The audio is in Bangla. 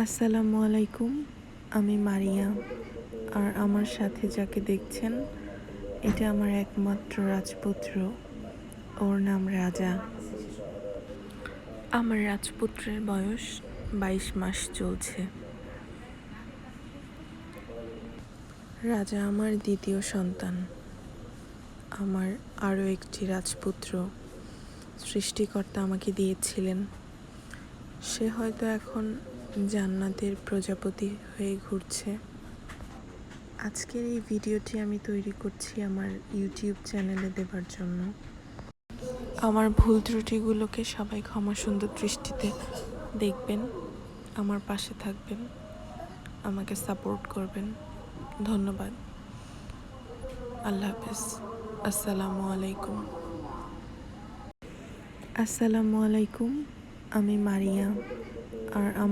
আসসালামু আলাইকুম। আমি মারিয়া, আর আমার সাথে যাকে দেখছেন এটা আমার একমাত্র রাজপুত্র। ওর নাম রাজা। আমার রাজপুত্রের বয়স 22 মাস চলছে। রাজা আমার দ্বিতীয় সন্তান। আমার আরও একটি রাজপুত্র সৃষ্টিকর্তা আমাকে দিয়েছিলেন। সে হয়তো এখন জান্নাতের প্রজাপতি হয়ে ঘুরছে। আজকের এই ভিডিওটি আমি তৈরি করছি আমার ইউটিউব চ্যানেলে দেবার জন্য। আমার ভুল ত্রুটিগুলোকে সবাই ক্ষমা সুন্দর দৃষ্টিতে দেখবেন, আমার পাশে থাকবেন, আমাকে সাপোর্ট করবেন। ধন্যবাদ। আল্লাহ হাফেজ। আসসালামু আলাইকুম। আসসালামু আলাইকুম। আমি মারিয়া, আর আমার